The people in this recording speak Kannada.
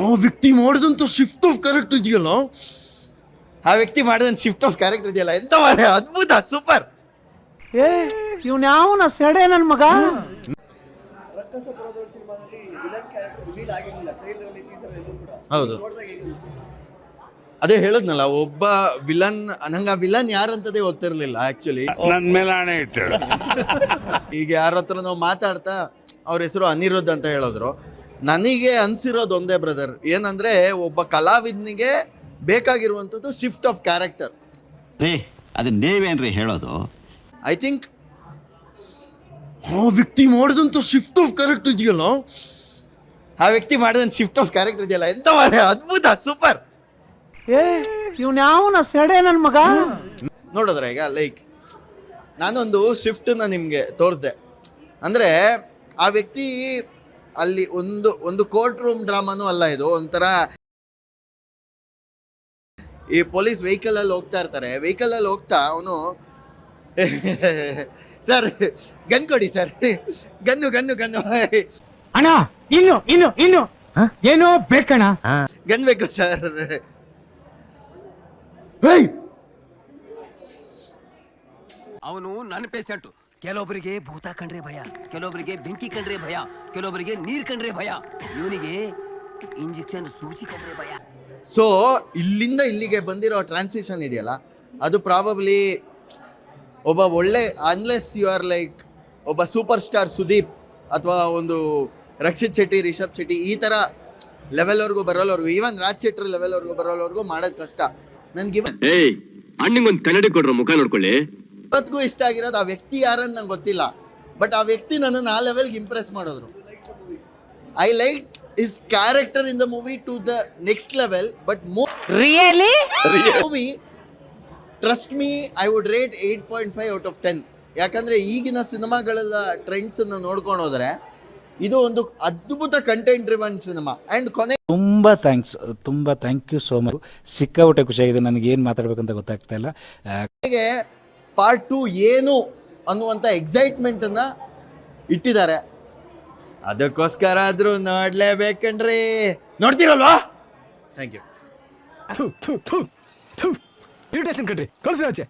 ಆ ವ್ಯಕ್ತಿ ಮಾಡಿದಂಥ ಶಿಫ್ಟ್ ಆಫ್ ಕ್ಯಾರೆಕ್ಟರ್ ಇದೆಯಲ್ಲ, ಆ ವ್ಯಕ್ತಿ ಮಾಡಿದಂಥ ಶಿಫ್ಟ್ ಆಫ್ ಕ್ಯಾರೆಕ್ಟರ್ ಇದೆಯಲ್ಲ, ಎಂತ ಮಾರೆ ಅದ್ಭುತ, ಸೂಪರ್. ಏ ಇವ್ನ ಯಾವನ ಸೆಡೆ ನನ್ನ ಮಗ. ಹೌದು, ಅದೇ ಹೇಳದ್ನಲ್ಲ, ಒಬ್ಬ ವಿಲನ್, ನಂಗೆ ಆ ವಿಲನ್ ಯಾರಂತದೇ ಗೊತ್ತಿರಲಿಲ್ಲ ಆಕ್ಚುಲಿ. ನನ್ನ ಮೇಲೆ ಆಣೆ ಇಟ್ಟು ಈಗ ಯಾರ ಹತ್ರ ನಾವು ಮಾತಾಡ್ತಾ ಅವ್ರ ಹೆಸರು ಅನಿರುದ್ಧ್ ಅಂತ ಹೇಳಿದ್ರು. ನನಗೆ ಅನ್ಸಿರೋದು ಒಂದೇ ಬ್ರದರ್, ಏನಂದ್ರೆ ಒಬ್ಬ ಕಲಾವಿದನಿಗೆ ಬೇಕಾಗಿರುವಂಥದ್ದು ಶಿಫ್ಟ್ ಆಫ್ ಕ್ಯಾರೆಕ್ಟರ್. ರೀ ಅದು ನೀವೇನ್ರಿ ಹೇಳೋದು? ಐ ಥಿಂಕ್ ಆ ವ್ಯಕ್ತಿ ಮಾಡಿದಂಥ ಶಿಫ್ಟ್ ಆಫ್ ಕ್ಯಾರೆಕ್ಟರ್ ಇದೆಯಲ್ಲ, ಆ ವ್ಯಕ್ತಿ ಮಾಡಿದಂಥ ಶಿಫ್ಟ್ ಆಫ್ ಕ್ಯಾರೆಕ್ಟರ್ ಇದೆಯಲ್ಲ, ಎಂತ ಮಾರೆ ಅದ್ಭುತ, ಸೂಪರ್. ಏ ಇವ್ನ ಯಾವನ ಸೆಡೆ ನನ್ನ ಮಗ. ನೋಡಿದ್ರೆ ಈಗ ಲೈಕ್ ನಾನೊಂದು ಶಿಫ್ಟನ್ನ ನಿಮಗೆ ತೋರಿಸ್ದೆ, ಅಂದರೆ ಆ ವ್ಯಕ್ತಿ ಅಲ್ಲಿ ಒಂದು ಕೋರ್ಟ್ ರೂಮ್ ಡ್ರಾಮಾನೂ ಅಲ್ಲ, ಇದು ಒಂಥರ ಈ ಪೊಲೀಸ್ ವೆಹಿಕಲಲ್ಲಿ ಹೋಗ್ತಾ ಇರ್ತಾರೆ, ವೆಹಿಕಲಲ್ಲಿ ಹೋಗ್ತಾ ಅವನು ಸರ್ ಗನ್ ಕೊಡಿ ಸರ್, ಗನ್ನು ಗನ್ನು ಗನ್ನು ಅಣ್ಣ ಇನ್ನು ಏನೋ ಬೇಕಣ್ಣ, ಗನ್ ಬೇಕು ಸರ್. ಅವನು ನನ್ನ ಪೇಷಂಟು. ಕೆಲವೊಬ್ಬರಿಗೆ ಭೂತ ಕಂಡ್ರೆ ಭಯ, ಕೆಲವೊಬ್ಬರಿಗೆ ಬೆಂಕಿ ಕಂಡ್ರೆ ಭಯ, ಕೆಲವೊಬ್ಬರಿಗೆ ನೀರ್ ಕಂಡ್ರೆ ಭಯ, ಇವನಿಗೆ ಇಂಜೆಕ್ಷನ್ ಸೂಚಿ ಕಂಡ್ರೆ ಭಯ. ಸೊ ಇಲ್ಲಿಂದ ಇಲ್ಲಿಗೆ ಬಂದಿರೋ ಟ್ರಾನ್ಸಿಷನ್ ಇದೆಯಲ್ಲ, ಅದು ಪ್ರಾಬಬ್ಲಿ ಒಬ್ಬ ಒಳ್ಳೆ, ಅನ್ಲೆಸ್ ಯು ಆರ್ ಲೈಕ್ ಒಬ್ಬ ಸೂಪರ್ ಸ್ಟಾರ್ ಸುದೀಪ್ ಅಥವಾ ಒಂದು ರಕ್ಷಿತ್ ಶೆಟ್ಟಿ, ರಿಷಬ್ ಶೆಟ್ಟಿ ಈ ಥರ ಲೆವೆಲ್ವರೆಗೂ ಬರೋಲ್ವರೆಗೂ, ಈವನ್ ರಾಜ್ ಶೆಟ್ಟಿ ಲೆವೆಲ್ವರೆಗೂ ಬರೋಲ್ವರೆಗೂ ಮಾಡೋದು ಕಷ್ಟ. ನನಗೆ ಅಣ್ಣಂಗೊಂದು ಕನ್ನಡಿ ಕೊಡ್ರ ಮುಖ ನೋಡ್ಕೊಳ್ಳಿ. ಇವತ್ತಿಗೂ ಇಷ್ಟ ಆಗಿರೋದು ಆ ವ್ಯಕ್ತಿ ಯಾರಂತ ನಂಗೆ ಗೊತ್ತಿಲ್ಲ, ಬಟ್ ಆ ವ್ಯಕ್ತಿ ನನ್ನನ್ನು ಆ ಲೆವೆಲ್ಗೆ ಇಂಪ್ರೆಸ್ ಮಾಡಿದ್ರು. I like his character in the movie to the next level. But really movie, trust me, I would rate 8.5 out of 10. ಯಾಕಂದರೆ ಈಗಿನ ಸಿನಿಮಾಗಳ ಟ್ರೆಂಡ್ಸನ್ನು ನೋಡ್ಕೊಂಡು ಹೋದರೆ ಇದು ಒಂದು ಅದ್ಭುತ ಕಂಟೆಂಟ್ ಡ್ರಿವನ್ ಸಿನಿಮಾ. ಆ್ಯಂಡ್ ಕೊನೆ ತುಂಬ ಥ್ಯಾಂಕ್ ಯು ಸೋ ಮಚ್. ಸಿಕ್ಕಾಪಟ್ಟೆ ಖುಷಿಯಾಗಿದೆ, ನನಗೆ ಏನು ಮಾತಾಡ್ಬೇಕಂತ ಗೊತ್ತಾಗ್ತಾ ಇಲ್ಲ. ಕೊನೆಗೆ ಪಾರ್ಟ್ 2 ಏನು ಅನ್ನುವಂಥ ಎಕ್ಸೈಟ್ಮೆಂಟನ್ನು ಇಟ್ಟಿದ್ದಾರೆ. ಅದಕ್ಕೋಸ್ಕರ ಆದರೂ ನೋಡಲೇಬೇಕಂಡ್ರಿ. ನೋಡ್ತೀರಲ್ವಾ? Thank you. ಇರಿಟೇಷನ್ ಕಣ್ರಿ, ಕಳ್ಸಿ ಆಚೆ.